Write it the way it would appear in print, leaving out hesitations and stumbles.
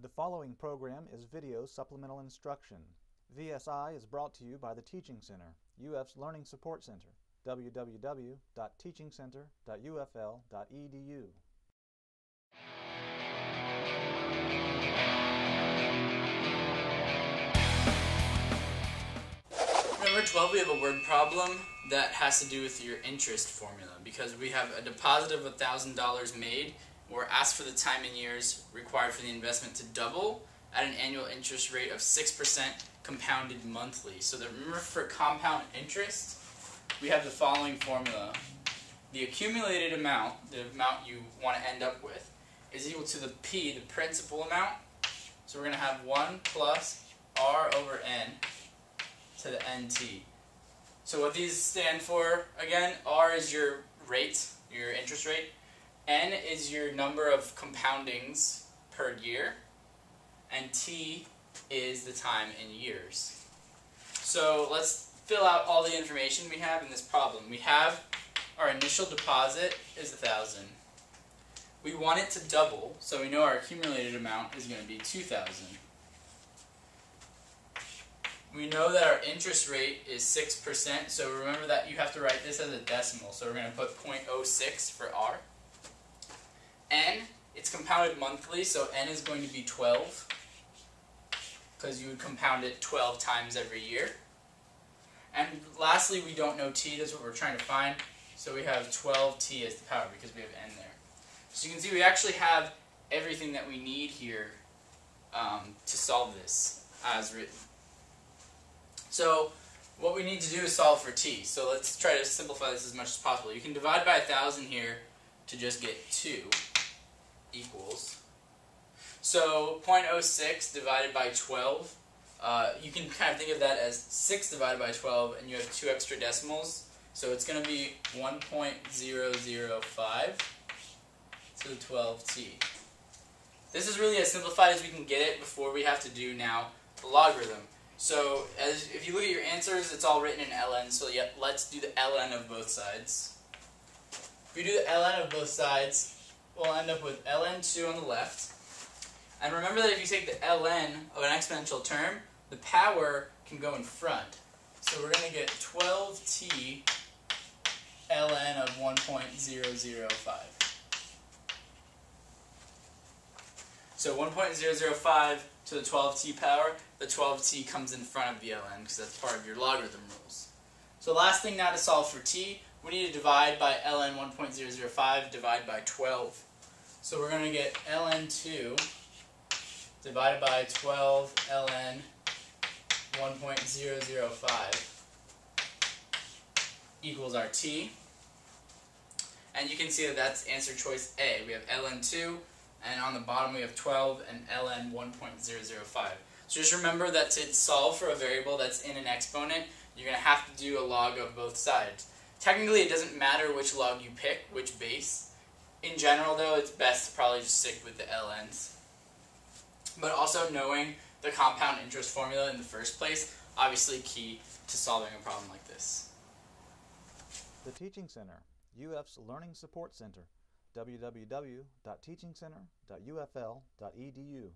The following program is video supplemental instruction. VSI is brought to you by the Teaching Center, UF's Learning Support Center, www.teachingcenter.ufl.edu. Number 12, we have a word problem that has to do with your interest formula because we have a deposit of $1,000 made. We're asked for the time and years required for the investment to double at an annual interest rate of 6% compounded monthly. So remember, for compound interest, we have the following formula. The accumulated amount, the amount you want to end up with, is equal to the P, the principal amount. So we're going to have 1 plus R over N to the NT. So what these stand for, again, R is your rate, your interest rate. N is your number of compoundings per year. And T is the time in years. So let's fill out all the information we have in this problem. We have our initial deposit is 1,000. We want it to double, so we know our accumulated amount is going to be 2,000. We know that our interest rate is 6%, so remember that you have to write this as a decimal. So we're going to put 0.06 for R. N, it's compounded monthly, so N is going to be 12, because you would compound it 12 times every year. And lastly, we don't know T, that's what we're trying to find, so we have 12T as the power because we have N there. So you can see we actually have everything that we need here to solve this as written. So what we need to do is solve for T. So let's try to simplify this as much as possible. You can divide by 1,000 here to just get 2 equals. So 0.06 divided by 12, you can kind of think of that as 6 divided by 12, and you have 2 extra decimals. So it's going to be 1.005 to the 12t. This is really as simplified as we can get it before we have to do now the logarithm. So if you look at your answers, it's all written in ln, so let's do the ln of both sides. If we do the ln of both sides, we'll end up with ln2 on the left. And remember that if you take the ln of an exponential term, the power can go in front. So we're going to get 12t ln of 1.005. So 1.005 to the 12t power, the 12t comes in front of the ln because that's part of your logarithm rules. So last thing now to solve for t, we need to divide by ln 1.005 divided by 12. So we're going to get ln2 divided by 12 ln 1.005 equals our t. And you can see that that's answer choice A. We have ln2, and on the bottom we have 12 and ln 1.005. So just remember that to solve for a variable that's in an exponent, you're going to have to do a log of both sides. Technically, it doesn't matter which log you pick, which base. In general, though, it's best to probably just stick with the ln's. But also knowing the compound interest formula in the first place, obviously key to solving a problem like this. The Teaching Center, UF's Learning Support Center, www.teachingcenter.ufl.edu.